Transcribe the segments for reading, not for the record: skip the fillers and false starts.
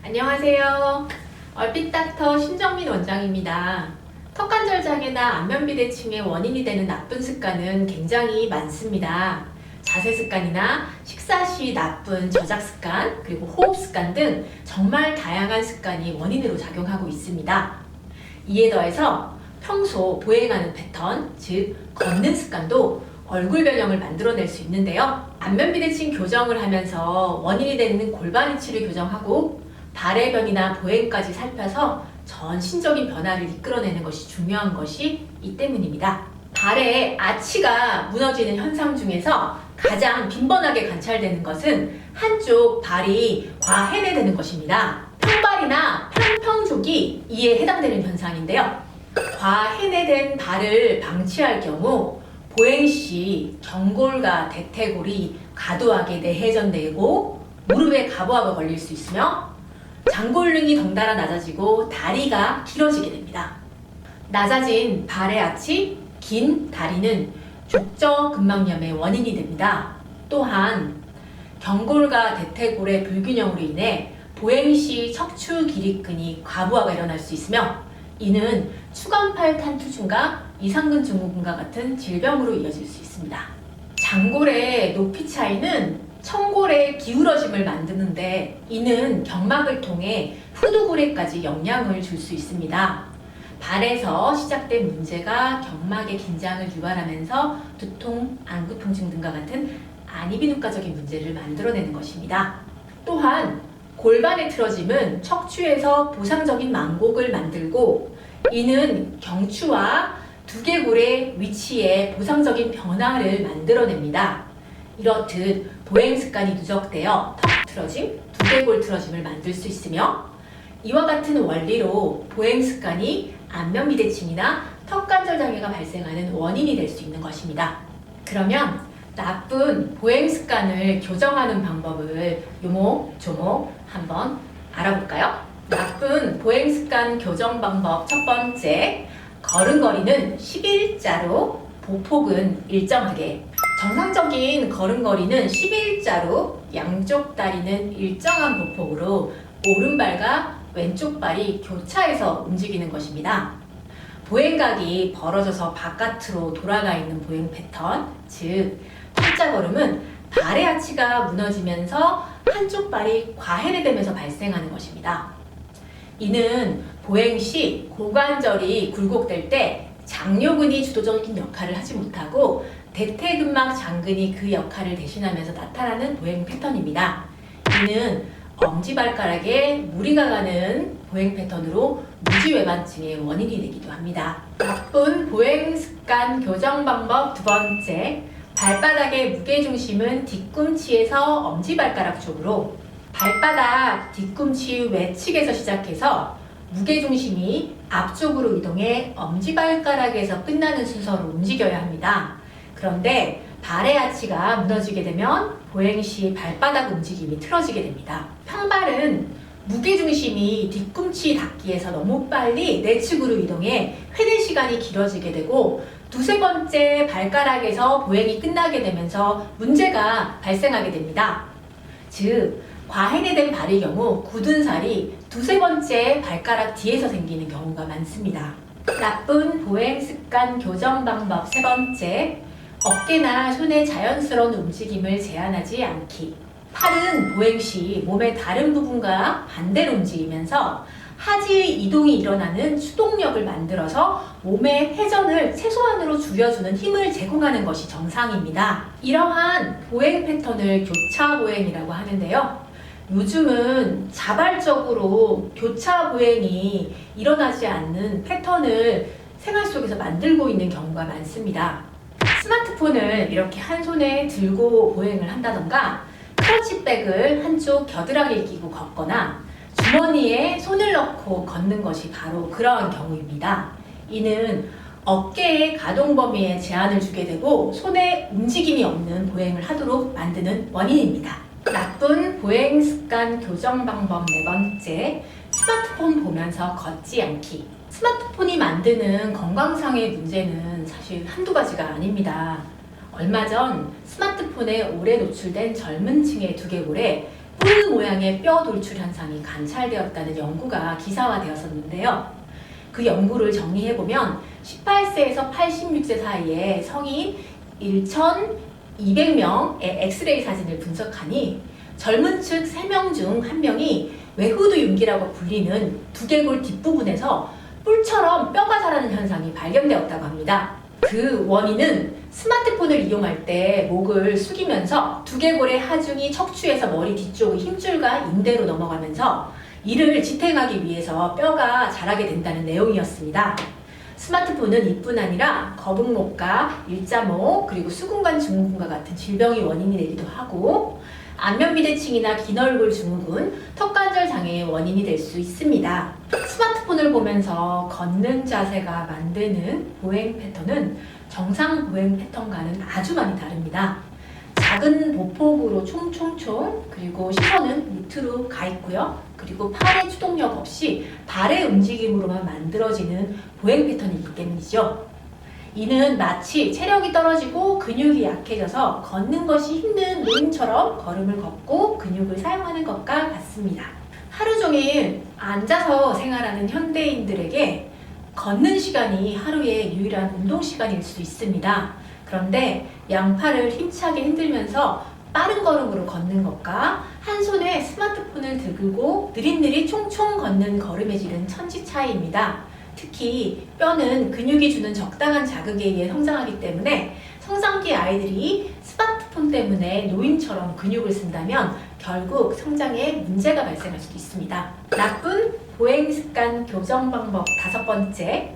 안녕하세요. 얼핏닥터 신정민 원장입니다. 턱관절 장애나 안면비대칭의 원인이 되는 나쁜 습관은 굉장히 많습니다. 자세 습관이나 식사 시 나쁜 저작 습관, 그리고 호흡 습관 등 정말 다양한 습관이 원인으로 작용하고 있습니다. 이에 더해서 평소 보행하는 패턴, 즉 걷는 습관도 얼굴 변형을 만들어낼 수 있는데요. 안면비대칭 교정을 하면서 원인이 되는 골반 위치를 교정하고 발의 변이나 보행까지 살펴서 전신적인 변화를 이끌어내는 것이 중요한 것이 이 때문입니다. 발의 아치가 무너지는 현상 중에서 가장 빈번하게 관찰되는 것은 한쪽 발이 과해내되는 것입니다. 평발이나 평평족이 이에 해당되는 현상인데요. 과해내된 발을 방치할 경우 보행 시 경골과 대퇴골이 과도하게 내회전되고 무릎에 가부하가 걸릴 수 있으며 장골릉이 덩달아 낮아지고 다리가 길어지게 됩니다. 낮아진 발의 아치, 긴 다리는 족저근막염의 원인이 됩니다. 또한 경골과 대퇴골의 불균형으로 인해 보행 시 척추 기립근이 과부하가 일어날 수 있으며 이는 추간팔 탄투증과 이상근 증후군과 같은 질병으로 이어질 수 있습니다. 장골의 높이 차이는 청골의 기울어짐을 만드는데 이는 경막을 통해 후두골에까지 영향을 줄 수 있습니다. 발에서 시작된 문제가 경막의 긴장을 유발하면서 두통, 안구통증 등과 같은 안이비인후과적인 문제를 만들어내는 것입니다. 또한 골반의 틀어짐은 척추에서 보상적인 망곡을 만들고 이는 경추와 두개골의 위치에 보상적인 변화를 만들어냅니다. 이렇듯 보행 습관이 누적되어 턱 틀어짐, 두개골 틀어짐을 만들 수 있으며 이와 같은 원리로 보행 습관이 안면비대칭이나 턱관절 장애가 발생하는 원인이 될 수 있는 것입니다. 그러면 나쁜 보행 습관을 교정하는 방법을 요목조목 한번 알아볼까요? 나쁜 보행 습관 교정 방법 첫 번째, 걸음걸이는 11자로 보폭은 일정하게. 정상적인 걸음걸이는 11자로 양쪽 다리는 일정한 보폭으로 오른발과 왼쪽 발이 교차해서 움직이는 것입니다. 보행각이 벌어져서 바깥으로 돌아가 있는 보행 패턴, 즉 팔자걸음은 발의 아치가 무너지면서 한쪽 발이 과해내되면서 발생하는 것입니다. 이는 보행 시 고관절이 굴곡될 때 장요근이 주도적인 역할을 하지 못하고 대퇴근막 장근이 그 역할을 대신하면서 나타나는 보행 패턴입니다. 이는 엄지발가락에 무리가 가는 보행 패턴으로 무지외반증의 원인이 되기도 합니다. 나쁜 보행 습관 교정 방법 두 번째, 발바닥의 무게중심은 뒤꿈치에서 엄지발가락 쪽으로. 발바닥 뒤꿈치 외측에서 시작해서 무게중심이 앞쪽으로 이동해 엄지발가락에서 끝나는 순서로 움직여야 합니다. 그런데 발의 아치가 무너지게 되면 보행 시 발바닥 움직임이 틀어지게 됩니다. 평발은 무게중심이 뒤꿈치 닿기에서 너무 빨리 내측으로 이동해 회대 시간이 길어지게 되고 두세 번째 발가락에서 보행이 끝나게 되면서 문제가 발생하게 됩니다. 즉, 과해내된 발의 경우 굳은 살이 두세 번째 발가락 뒤에서 생기는 경우가 많습니다. 나쁜 보행 습관 교정 방법 세 번째, 어깨나 손의 자연스러운 움직임을 제한하지 않기. 팔은 보행 시 몸의 다른 부분과 반대로 움직이면서 하지의 이동이 일어나는 추동력을 만들어서 몸의 회전을 최소한으로 줄여주는 힘을 제공하는 것이 정상입니다. 이러한 보행 패턴을 교차 보행이라고 하는데요. 요즘은 자발적으로 교차 보행이 일어나지 않는 패턴을 생활 속에서 만들고 있는 경우가 많습니다. 스마트폰을 이렇게 한 손에 들고 보행을 한다던가 클러치백을 한쪽 겨드랑이에 끼고 걷거나 주머니에 손을 넣고 걷는 것이 바로 그러한 경우입니다. 이는 어깨의 가동 범위에 제한을 주게 되고 손에 움직임이 없는 보행을 하도록 만드는 원인입니다. 나쁜 보행 습관 교정 방법 네 번째, 스마트폰 보면서 걷지 않기. 스마트폰이 만드는 건강상의 문제는 사실 한두 가지가 아닙니다. 얼마 전 스마트폰에 오래 노출된 젊은 층의 두개골에 뿔 모양의 뼈 돌출 현상이 관찰되었다는 연구가 기사화되었었는데요. 그 연구를 정리해보면 18세에서 86세 사이에 성인 1,200명의 엑스레이 사진을 분석하니 젊은 측 3명 중 1명이 외후두 윤기라고 불리는 두개골 뒷부분에서 뿔처럼 뼈가 자라는 현상이 발견되었다고 합니다. 그 원인은 스마트폰을 이용할 때 목을 숙이면서 두개골의 하중이 척추에서 머리 뒤쪽 힘줄과 인대로 넘어가면서 이를 지탱하기 위해서 뼈가 자라게 된다는 내용이었습니다. 스마트폰은 이뿐 아니라 거북목과 일자목 그리고 수근관 증후군과 같은 질병이 원인이 되기도 하고 안면비대칭이나 긴 얼굴 증후군, 턱관절 장애의 원인이 될 수 있습니다. 스마트폰을 보면서 걷는 자세가 만드는 보행 패턴은 정상 보행 패턴과는 아주 많이 다릅니다. 작은 보폭으로 총총총 그리고 시선은 밑으로 가 있고요. 그리고 팔의 추동력 없이 발의 움직임으로만 만들어지는 보행 패턴이기 때문이죠. 이는 마치 체력이 떨어지고 근육이 약해져서 걷는 것이 힘든 노인처럼 걸음을 걷고 근육을 사용하는 것과 같습니다. 하루 종일 앉아서 생활하는 현대인들에게 걷는 시간이 하루의 유일한 운동 시간일 수 있습니다. 그런데 양팔을 힘차게 흔들면서 빠른 걸음으로 걷는 것과 한 손에 스마트폰을 들고 느릿느릿 총총 걷는 걸음의 질은 천지 차이입니다. 특히 뼈는 근육이 주는 적당한 자극에 의해 성장하기 때문에 성장기 아이들이 스마트폰 때문에 노인처럼 근육을 쓴다면 결국 성장에 문제가 발생할 수도 있습니다. 나쁜 보행 습관 교정 방법 5번째,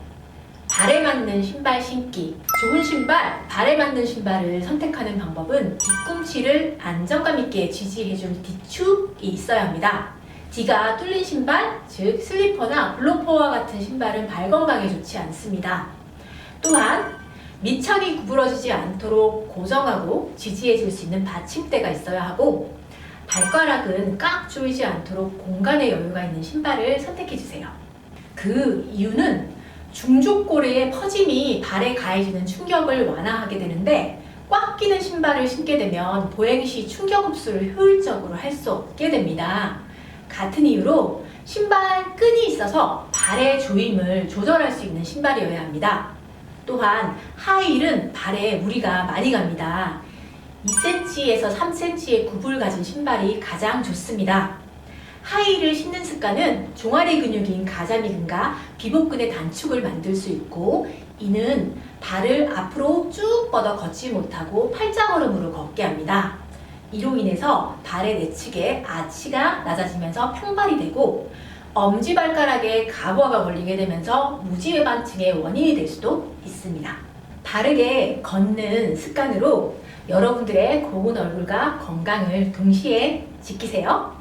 발에 맞는 신발 신기. 좋은 신발, 발에 맞는 신발을 선택하는 방법은 뒤꿈치를 안정감 있게 지지해줄 뒤축이 있어야 합니다. 뒤가 뚫린 신발, 즉 슬리퍼나 블로퍼와 같은 신발은 발 건강에 좋지 않습니다. 또한 밑창이 구부러지지 않도록 고정하고 지지해줄 수 있는 받침대가 있어야 하고 발가락은 꽉 조이지 않도록 공간의 여유가 있는 신발을 선택해주세요. 그 이유는 중족골의 퍼짐이 발에 가해지는 충격을 완화하게 되는데 꽉 끼는 신발을 신게 되면 보행 시 충격 흡수를 효율적으로 할 수 없게 됩니다. 같은 이유로 신발 끈이 있어서 발의 조임을 조절할 수 있는 신발이어야 합니다. 또한 하이힐은 발에 무리가 많이 갑니다. 2cm에서 3cm의 굽을 가진 신발이 가장 좋습니다. 하이힐을 신는 습관은 종아리 근육인 가자미근과 비복근의 단축을 만들 수 있고 이는 발을 앞으로 쭉 뻗어 걷지 못하고 팔자걸음으로 걷게 합니다. 이로 인해서 발의 내측에 아치가 낮아지면서 평발이 되고 엄지발가락에 가부화가 걸리게 되면서 무지외반증의 원인이 될 수도 있습니다. 바르게 걷는 습관으로 여러분들의 고운 얼굴과 건강을 동시에 지키세요.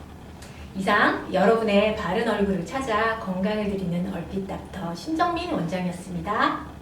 이상 여러분의 바른 얼굴을 찾아 건강을 드리는 얼핏 닥터 신정민 원장이었습니다.